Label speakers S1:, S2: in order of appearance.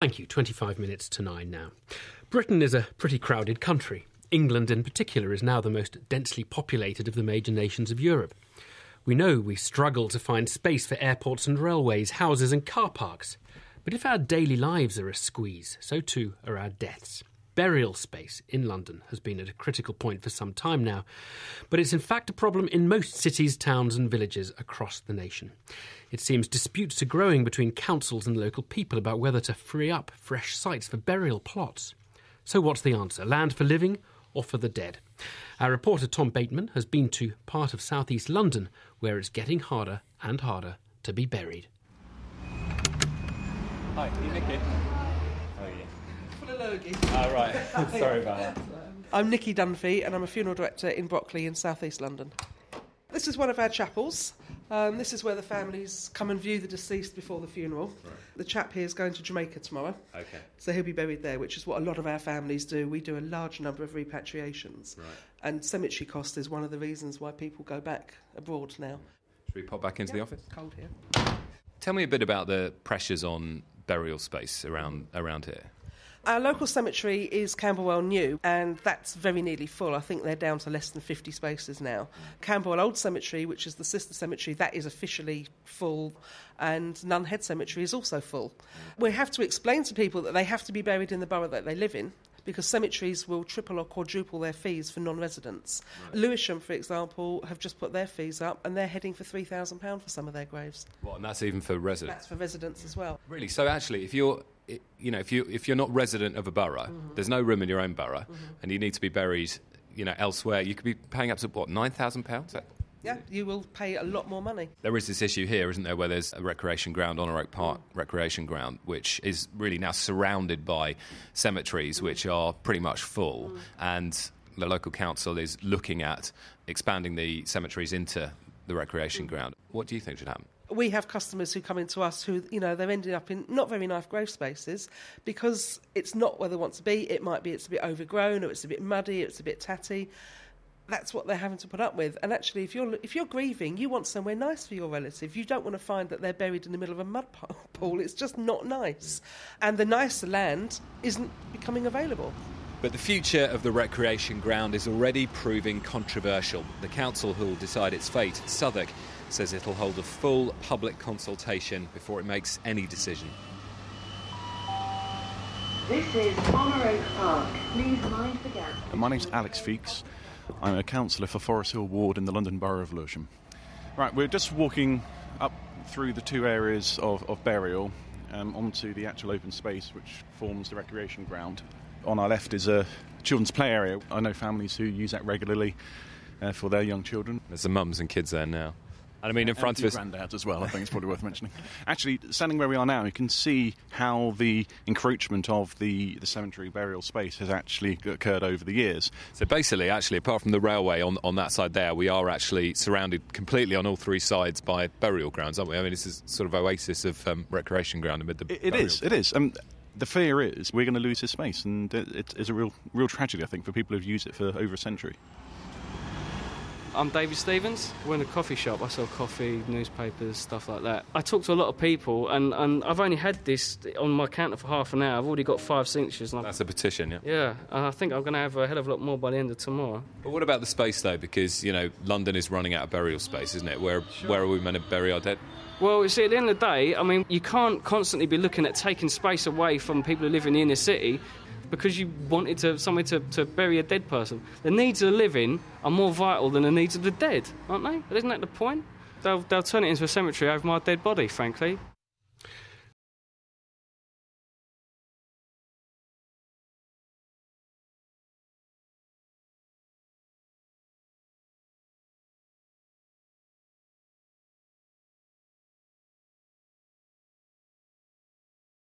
S1: Thank you. 25 minutes to 9 now. Britain is a pretty crowded country. England in particular is now the most densely populated of the major nations of Europe. We know we struggle to find space for airports and railways, houses and car parks. But if our daily lives are a squeeze, so too are our deaths. Burial space in London has been at a critical point for some time now, but it's in fact a problem in most cities, towns and villages across the nation. It seems disputes are growing between councils and local people about whether to free up fresh sites for burial plots. So what's the answer? Land for living or for the dead? Our reporter Tom Bateman has been to part of southeast London where it's getting harder and harder to be buried.
S2: Hi, are you Nicky?
S3: Oh,
S2: right. Sorry about that.
S3: I'm Nicky Dunphy and I'm a funeral director in Brockley in South East London. This is one of our chapels. This is where the families come and view the deceased before the funeral. Right. The chap here is going to Jamaica tomorrow.
S2: Okay.
S3: So he'll be buried there, which is what a lot of our families do. We do a large number of repatriations.
S2: Right.
S3: And cemetery cost is one of the reasons why people go back abroad now.
S2: Should we pop back into the office?
S3: It's cold here.
S2: Tell me a bit about the pressures on burial space around here.
S3: Our local cemetery is Camberwell New, and that's very nearly full. I think they're down to less than 50 spaces now. Camberwell Old Cemetery, which is the sister cemetery, that is officially full, and Nunhead Cemetery is also full. We have to explain to people that they have to be buried in the borough that they live in, because cemeteries will triple or quadruple their fees for non-residents. Right. Lewisham, for example, have just put their fees up, and they're heading for £3,000 for some of their graves.
S2: What, and that's even for residents?
S3: That's for residents as well.
S2: Really? So actually, if you're not resident of a borough, there's no room in your own borough, and you need to be buried, elsewhere, you could be paying up to what, £9,000?
S3: Yeah, you will pay a lot more money.
S2: There is this issue here, isn't there, where there's a recreation ground, Honour Oak Park recreation ground, which is really now surrounded by cemeteries which are pretty much full, and the local council is looking at expanding the cemeteries into the recreation ground. What do you think should happen?
S3: We have customers who come into us who, they're ending up in not very nice grave spaces because it's not where they want to be. It might be it's a bit overgrown, or it's a bit muddy, it's a bit tatty. That's what they're having to put up with. And actually, if you're grieving, you want somewhere nice for your relative. You don't want to find that they're buried in the middle of a mud pool. It's just not nice. And the nicer land isn't becoming available.
S2: But the future of the recreation ground is already proving controversial. The council who will decide its fate, Southwark, says it'll hold a full public consultation before it makes any decision.
S4: This is Honour Oak Park. Please mind the gap.
S5: My name's Alex Feeks. I'm a councillor for Forest Hill Ward in the London Borough of Lewisham. Right, we're just walking up through the two areas of burial onto the actual open space which forms the recreation ground. On our left is a children's play area. I know families who use that regularly for their young children.
S2: There's some mums and kids there now. And I mean, in front of us...
S5: granddads as well, I think it's probably worth mentioning. Actually, standing where we are now, you can see how the encroachment of the cemetery burial space has actually occurred over the years.
S2: So basically, actually, apart from the railway on that side there, we are actually surrounded completely on all three sides by burial grounds, aren't we? I mean, this is sort of oasis of recreation ground amid the
S5: It is. The fear is we're going to lose this space, and it's a real tragedy, I think, for people who've used it for over a century.
S6: I'm David Stevens. We're in a coffee shop. I sell coffee, newspapers, stuff like that. I talk to a lot of people, and I've only had this on my counter for half an hour. I've already got 5 signatures.
S2: That's a petition, yeah?
S6: Yeah, and I think I'm going to have a hell of a lot more by the end of tomorrow.
S2: But what about the space, though? Because, London is running out of burial space, isn't it? Where are we meant to bury our dead?
S6: Well, you see, at the end of the day, I mean, you can't constantly be looking at taking space away from people who live in the inner city because you wanted somewhere to bury a dead person. The needs of the living are more vital than the needs of the dead, aren't they? Isn't that the point? They'll turn it into a cemetery over my dead body, frankly.